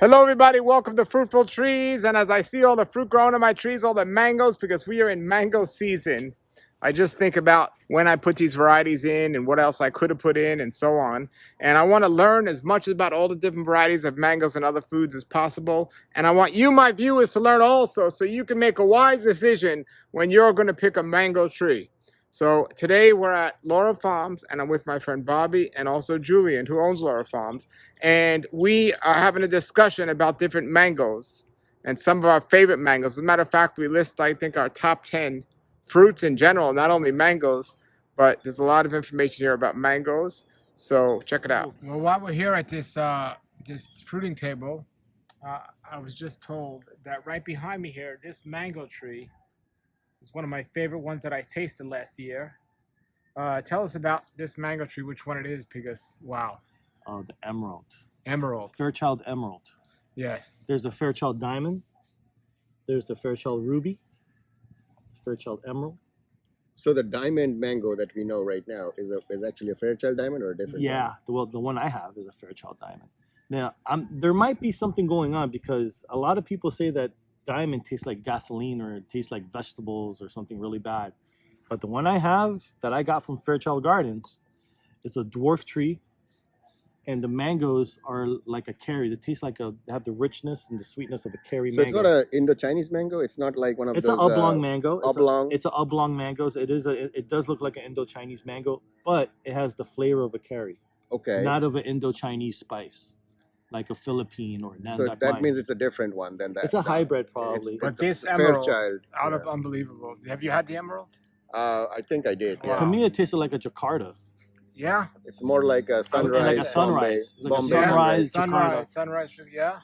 Hello, everybody. Welcome to Fruitful Trees. And as I see all the fruit growing on my trees, all the mangoes, because we are in mango season, I just think about when I put these varieties in and what else I could have put in and so on. And I want to learn as much about all the different varieties of mangoes and other foods as possible. And I want you, my viewers, to learn also so you can make a wise decision when you're going to pick a mango tree. So today we're at Lara Farms, and I'm with my friend Bobby and also Julian, who owns Lara Farms. And we are having a discussion about different mangoes and some of our favorite mangoes. As a matter of fact, we list, I think, our top 10 fruits in general, not only mangoes, but there's a lot of information here about mangoes. So check it out. Well, while we're here at this fruiting table, I was just told that right behind me here, this mango tree is one of my favorite ones that I tasted last year. Tell us about this mango tree, which one it is, because wow. Oh, the emerald. Emerald. Fairchild Emerald. Yes. There's the Fairchild Diamond. There's the Fairchild Ruby. The Fairchild Emerald. So the diamond mango that we know right now is actually a Fairchild diamond or a different? Yeah, the one I have is a Fairchild Diamond. Now, there might be something going on because a lot of people say that diamond tastes like gasoline or it tastes like vegetables or something really bad. But the one I have that I got from Fairchild Gardens is a dwarf tree, and the mangoes are like a cherry. They taste like they have the richness and the sweetness of a cherry So mango. it's not an Indo-Chinese mango. It's not like one of It's those. an oblong mango. Oblong. It's an oblong mango. It does look like an Indo-Chinese mango, but it has the flavor of a cherry. Okay. Not of an Indo-Chinese spice, like a Philippine or Nandak So that wine. means it's a different one than that. It's a hybrid probably. But It's this the emerald, Fairchild, out of yeah. unbelievable. Have you had the emerald? I think I did. Wow. Yeah. To me, it tasted like a Jakarta. Yeah. It's more like a sunrise. like a sunrise. It's like a Bombay sunrise. Sunrise. Jakarta. Sunrise. Yeah.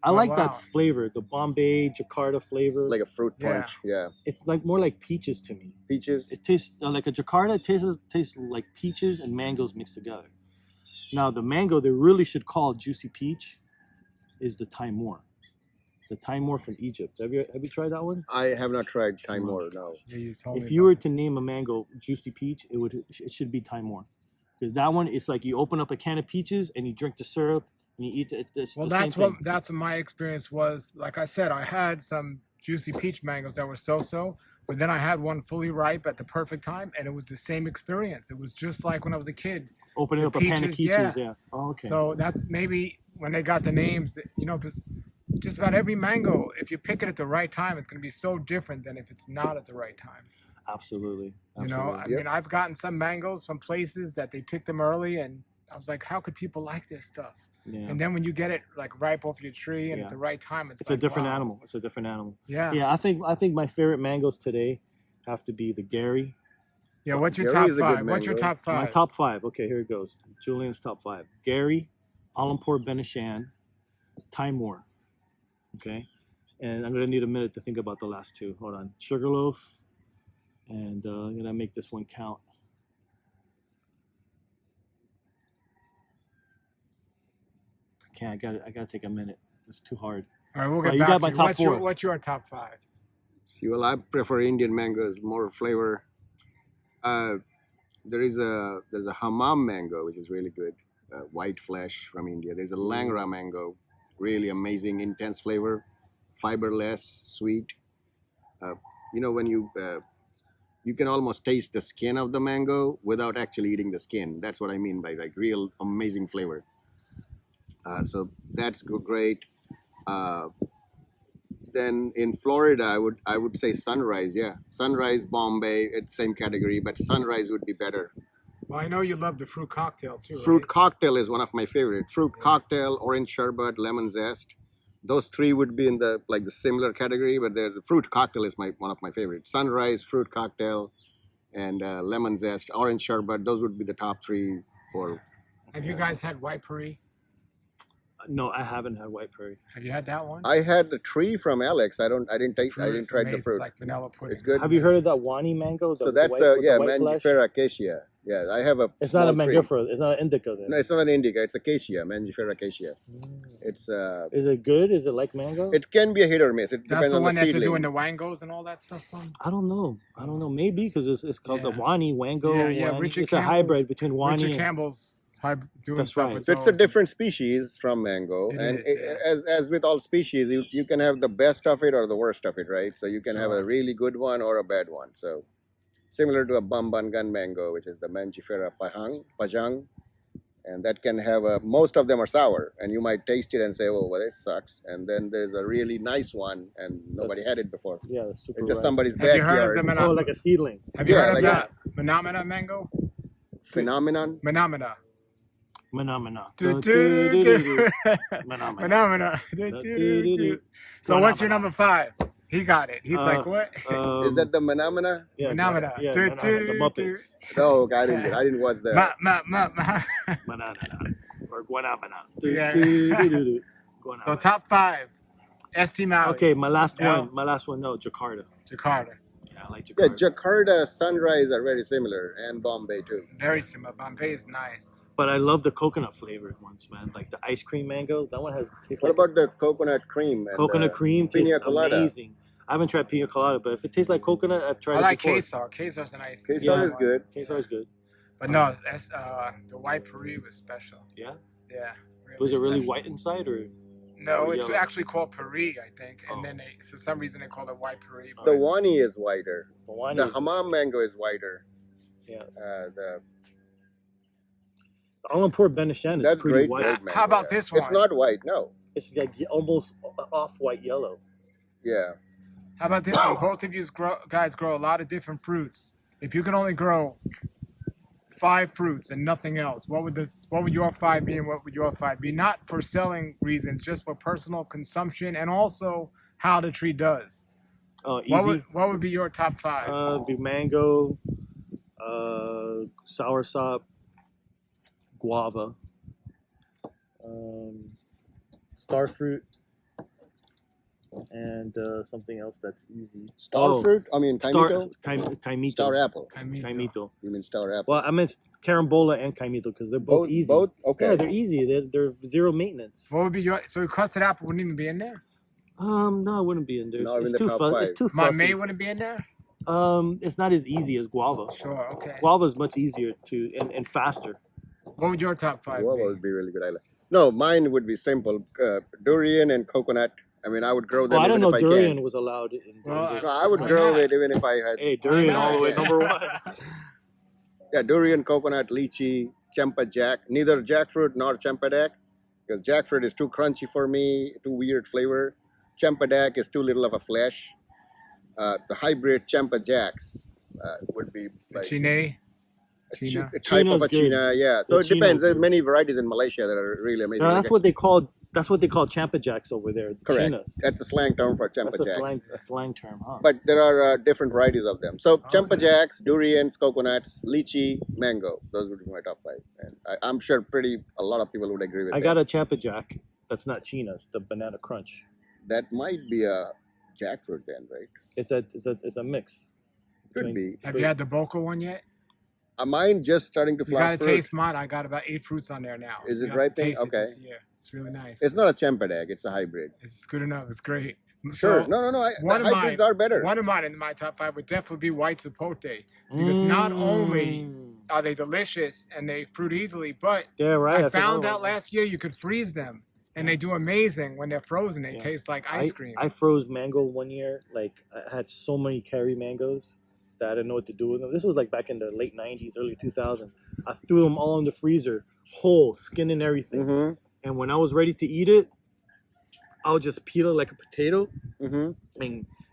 I Oh, like wow. that flavor, the Bombay Jakarta flavor. like a fruit Yeah. punch. Yeah. It's like more like peaches to me. Peaches. It tastes like a Jakarta. It tastes like peaches and mangoes mixed together. Now the mango they really should call juicy peach is the Timor. The Timor from Egypt. Have you tried that one? I have not tried Timor. No. Yeah, you told me If you about were it. to name a mango juicy peach, it should be Timor, because that one is like you open up a can of peaches and you drink the syrup and you eat it. It's Well, the same thing. that's what my experience was. Like I said, I had some juicy peach mangoes that were so-so, but then I had one fully ripe at the perfect time, and it was the same experience. It was just like when I was a kid. Opening the up a pan of peaches, peaches, yeah. yeah. Oh, okay. So that's maybe when they got the names, because just about every mango, if you pick it at the right time, it's going to be so different than if it's not at the right time. Absolutely. You know, I mean, I've gotten some mangoes from places that they picked them early, and I was like, how could people like this stuff? Yeah. And then when you get it like ripe off your tree and Yeah. at the right time, it's It's like, a different wow. animal. It's a different animal. Yeah. Yeah, I think my favorite mangoes today have to be the Gary. Yeah. What's your Gary top is a good five? What's your mango. top five? My top five. Okay, here it goes. Julian's top five. Gary, Alampur Benishan, Timor. Okay. And I'm gonna need a minute to think about the last two. Hold on. Sugarloaf. And I'm gonna make this one count. I gotta take a minute. It's too hard. All right, we'll Well, get you back got to my you. top What's four. what's your top five? See, well, I prefer Indian mangoes, more flavor. There's a Hammam mango, which is really good. White flesh from India. There's a Langra mango, really amazing, intense flavor, fiberless, sweet. When you can almost taste the skin of the mango without actually eating the skin. That's what I mean by like real amazing flavor. So that's great. Then in Florida, I would say Sunrise. Yeah, Sunrise, Bombay, it's same category, but Sunrise would be better. Well, I know you love the fruit cocktail too. Fruit right? cocktail is one of my favorite. Fruit cocktail, orange sherbet, lemon zest. Those three would be in the similar category, but the fruit cocktail is one of my favorites. Sunrise, fruit cocktail, and lemon zest, orange sherbet. Those would be the top three for. Have you guys had white puri? No, I haven't had white prairie. Have you had that one? I had the tree from Alex. I didn't Fruit is try the amazing. fruit. It's like vanilla pudding. It's good. Have you heard of that Wani mango? So that's white flesh? Mangifera acacia. Yeah, I have a. It's not a small tree. mangifera. It's not an indica. Then. No, it's not an indica. It's acacia, Mangifera acacia. It's Is it good? Is it like mango? It can be a hit or miss. It That's depends the on one the that they're seedling. doing the wangos and all that stuff on. I don't know. Maybe because it's called the Yeah. Wani Wango. Yeah, Wani. Richard It's a Campbell's- hybrid between Wani Richard and Campbell's doing That's stuff right. with So it's a those. different species from mango, It and is, yeah. as with all species, you can have the best of it or the worst of it, right? So you can have a Sure. really good one or a bad one. So similar to a Bambangan mango, which is the Mangifera pajang, and that can have a, most of them are sour, and you might taste it and say, oh, well, it sucks. And then there's a really nice one, and nobody That's- had it before. Yeah, that's super It's just ripe. somebody's Have you heard of backyard the Oh, like a seedling. Have you Yeah, heard of like the Manamana mango? phenomenon. Manamana. Phenomena. Do, do, do, do. Manamana. Manamana. Do, do, do, do. So what's your number 5? He got it. He's like, what? Is that the Phenomena? yeah, Manamana. Yeah, Do, Manamana, do, the do. Muppets. No, I didn't watch that. Ma. Banana. Or Guanabana. Yeah. So top 5. ST Maui. Okay, my last No. one. My last one. No, Jakarta. Jakarta. Yeah, I like Yeah, Jakarta. Jakarta, Sunrise are very similar, and Bombay too. Very similar. Bombay is nice. But I love the coconut flavored ones, man. Like the ice cream mango. That one tastes What like about the coconut cream? And coconut cream. Tastes pina colada? amazing. I haven't tried pina colada, but if it tastes like coconut, I've tried I it like before. Kesar. Kesar's a nice. Kesar Yeah. is good. Queso is good. But no, that's, the white Paris was special. Yeah. Yeah. Was it really special. white inside or? No, or it's yellow? actually called Paris, I think. And Oh. then for some reason they call it white Paris. The Wani is whiter. The wine The is- Hammam mango is whiter. Yeah. The All-import Benishan is That's pretty great, white. great mango, How about yeah. this one? It's not white, no. It's like almost off-white yellow. Yeah. How about this one? Both of you guys grow a lot of different fruits. If you could only grow 5 fruits and nothing else, what would your 5 be and what would your 5 be? Not for selling reasons, just for personal consumption and also how the tree does. Easy. What would be your top 5? Be mango, soursop, guava, starfruit, and something else that's easy. Star fruit? I mean, kaimito? Kaimito. Star apple. Kaimito. You mean star apple? Well, I meant carambola and kaimito because they're both easy. Both? Okay. Yeah, they're easy. They're zero maintenance. What would be your? So custard apple wouldn't even be in there. No, it wouldn't be in there. Not It's in the too top fun. 5. It's too My fluffy. May wouldn't be in there. It's not as easy as guava. Sure. Okay. Guava is much easier to and faster. What would your top 5 Guava be? would be really good. No, mine would be simple. Durian and coconut. I mean, I would grow them I even didn't know if I durian can. was allowed in. Well, No, I would Why grow not? it even if I had. Hey, durian all the way not? number 1. Yeah, durian, coconut, lychee, champa jack. Neither jackfruit nor champadak, because jackfruit is too crunchy for me, too weird flavor. Champadak is too little of a flesh. The hybrid champa jacks would be like Chine. a China. type of China's a good. china. Yeah, so The it depends. Chino's There's good. many varieties in Malaysia that are really amazing. No, that's what they call champa jacks over there. Correct. Chinas. That's a slang term for champa That's jacks. a slang term, huh? But there are different varieties of them. So champa Okay. jacks, durians, coconuts, lychee, mango. Those would be my top 5. And I'm sure a lot of people would agree with I that. got a champa jack. That's not China's. The banana crunch. That might be a jackfruit then, right? It's a mix. Could be. Have you had the Boca one yet? Mine just starting to You flower gotta fruit. taste mine. I got about 8 fruits on there now. Is So it you have to ripening? taste it Okay. this year. It's really nice. It's not a champadak, it's a hybrid. It's good enough. It's great. Sure. So, No. one The of hybrids mine- are better. One of mine in my top 5 would definitely be white sapote. Because not only are they delicious and they fruit easily, but Yeah, right. I that's found another out one. last year you could freeze them. And they do amazing when they're frozen. They Yeah. taste like ice cream. I froze mango one year. Like I had so many cherry mangoes that I didn't know what to do with them. This was like back in the late '90s, early 2000s. I threw them all in the freezer, whole skin and everything. Mm-hmm. And when I was ready to eat it, I would just peel it like a potato Mm-hmm.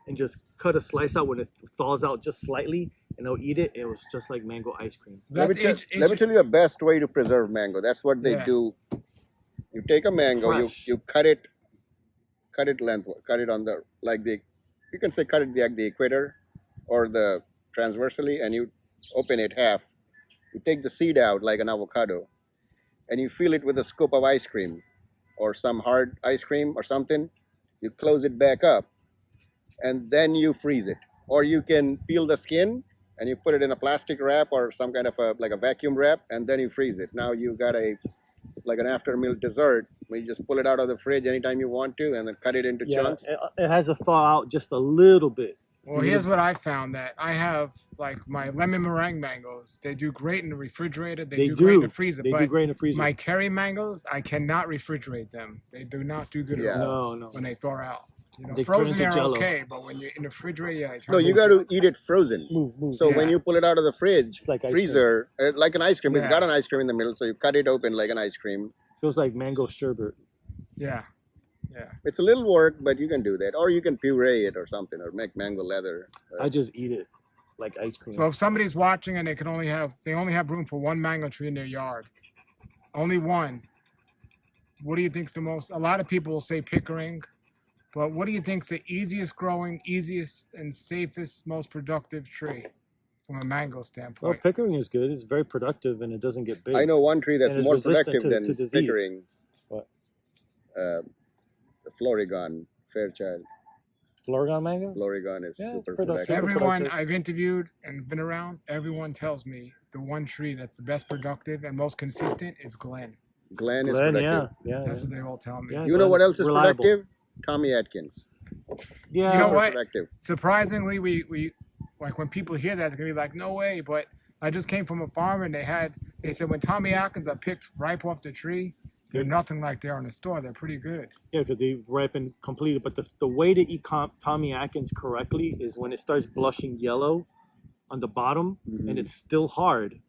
and just cut a slice out when it thaws out just slightly, and I'll eat it. It was just like mango ice cream. Let That's me tell you a best way to preserve mango. That's what they Yeah. do. You take a mango, fresh. you cut it lengthwise, cut it on the you can say cut it the equator or the transversely, and you open it half. You take the seed out like an avocado, and you fill it with a scoop of ice cream or some hard ice cream or something. You close it back up, and then you freeze it. Or you can peel the skin and you put it in a plastic wrap or some kind of a vacuum wrap, and then you freeze it. Now you got like an after meal dessert where you just pull it out of the fridge anytime you want to, and then cut it into chunks. It has to thaw out just a little bit Well, here's what I found, that I have like my lemon meringue mangoes. They do great in the refrigerator. They do great in the freezer. They but do great in the freezer. my cherry mangoes, I cannot refrigerate them. They do not do good Yeah. at all No. when they thaw out. You know, They turn frozen into they're jello. okay, but when you're in the refrigerator, yeah, they turn No, you into got to eat it frozen. Move. So when Yeah. you pull it out of the fridge, It's like ice freezer, like an ice cream, it's Yeah. got an ice cream in the middle, so you cut it open like an ice cream. Feels like mango sherbet. Yeah. It's a little work, but you can do that. Or you can puree it or something, or make mango leather. I just eat it like ice cream. So if somebody's watching and they only have room for one mango tree in their yard, only one. What do you think's the most? A lot of people will say Pickering, but what do you think's the easiest growing, easiest and safest, most productive tree from a mango Well, standpoint? Pickering is good. It's very productive and it doesn't get big. I know one tree that's And it's more resistant productive to than disease. Pickering. What? The Florigon, Fairchild. Florigon mango? Florigon is Yeah, it's super productive. productive. Everyone productive. I've interviewed and been around, everyone tells me the one tree that's the best productive and most consistent is Glen. Glen is Glen, productive. yeah. That's what they all tell me. Yeah. You know what else is Reliable. productive? Tommy Atkins. Yeah. You know Super what? productive. Surprisingly, we like when people hear that, they're gonna be like, "No way!" But I just came from a farm, and they said when Tommy Atkins are picked ripe off the tree, they're nothing like they are in the store. They're pretty good. Yeah, because they ripen completely. But the way to eat Tommy Atkins correctly is when it starts blushing yellow on the bottom and it's still hard.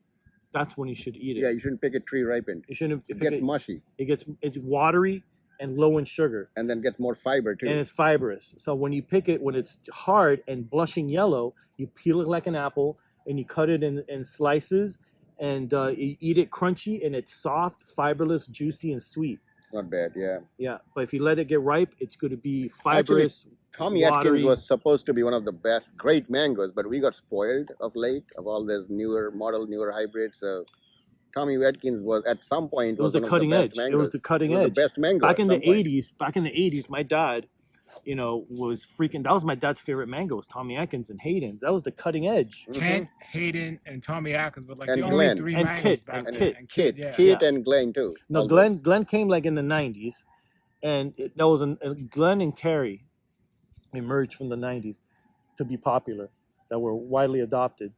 That's when you should eat it. Yeah, you shouldn't pick a tree ripened. You shouldn't. It gets mushy It's watery and low in sugar, and then gets more fiber too. and it's fibrous. So when you pick it when it's hard and blushing yellow, you peel it like an apple and you cut it in slices, and you eat it crunchy and it's soft, fiberless, juicy, and sweet. It's not bad, yeah. Yeah, but if you let it get ripe, it's going to be fibrous. Tommy watery. Atkins was supposed to be one of the best, great mangoes, but we got spoiled of late of all these newer hybrids. So Tommy Atkins was at some point It was the one of cutting best edge. mangoes. It was the cutting It was edge. the best mango. Back at in the some point. 80s, my dad, was freaking. That was my dad's favorite mangoes, Tommy Atkins and Hayden. That was the cutting edge. Kent, Hayden, and Tommy Atkins were like And the only Glenn. three And mangoes Kit, back and then. Kit. And Kit, yeah. Kit Yeah. and Glenn too. No, All Glenn came like in the 90s, and that was Glenn and Carrie emerged from the 90s to be popular, that were widely adopted.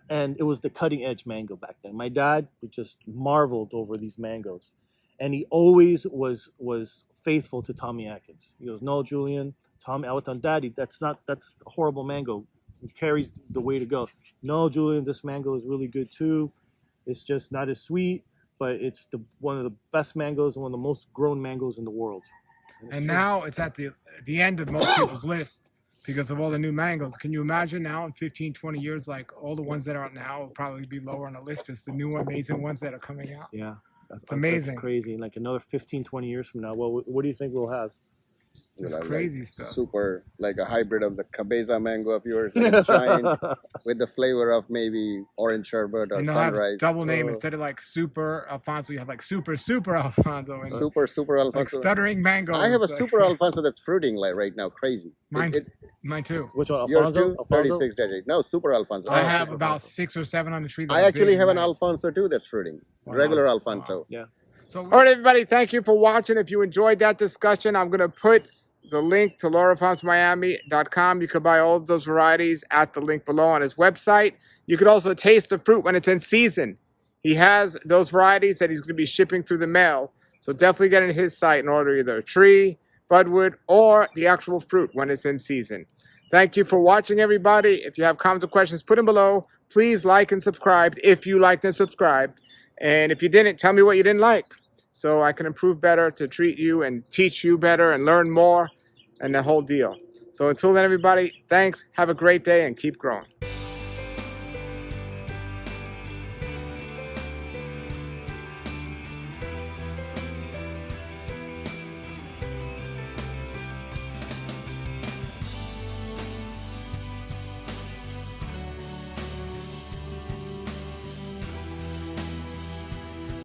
And it was the cutting edge mango back then. My dad just marveled over these mangoes, and he always was faithful to Tommy Atkins. He goes, "No, Julian, Tommy, I was on Daddy. That's a horrible mango. It carries the way to go. No, Julian, this mango is really good too. It's just not as sweet, but it's one of the best mangoes and one of the most grown mangoes in the world." it's And true. now it's at the end of most people's list because of all the new mangoes. Can you imagine now in 15, 20 years, like all the ones that are out now will probably be lower on the list because the new amazing ones that are coming out? Yeah, that's amazing. That's crazy. Like another 15, 20 years from now, well, what do you think we'll have? It's like crazy stuff. Super, like a hybrid of the Cabeza mango of yours, like a giant, with the flavor of maybe orange sherbet or And they'll have sunrise. double name instead of like Super Alfonso. You have like Super Alfonso. And Super Alfonso. like stuttering mango. I have a Super Alfonso that's fruiting like right now, crazy. Mine too. Which one? Yours Alfonso? too? Alfonso? 36 digit. No, Super Alfonso. I Oh, have Super about Alfonso. 6 or 7 on the tree. That I are actually big have and an nice. Alfonso too that's fruiting. Wow. Regular Alfonso. Yeah. So all right, everybody, thank you for watching. If you enjoyed that discussion, I'm going to put the link to LaraFarmsMiami.com. You can buy all of those varieties at the link below on his website. You could also taste the fruit when it's in season. He has those varieties that he's going to be shipping through the mail. So definitely get in his site and order either a tree, budwood, or the actual fruit when it's in season. Thank you for watching, everybody. If you have comments or questions, put them below. Please like and subscribe if you liked and subscribed. And if you didn't, tell me what you didn't like so I can improve better to treat you and teach you better and learn more and the whole deal. So until then, everybody, thanks. Have a great day and keep growing.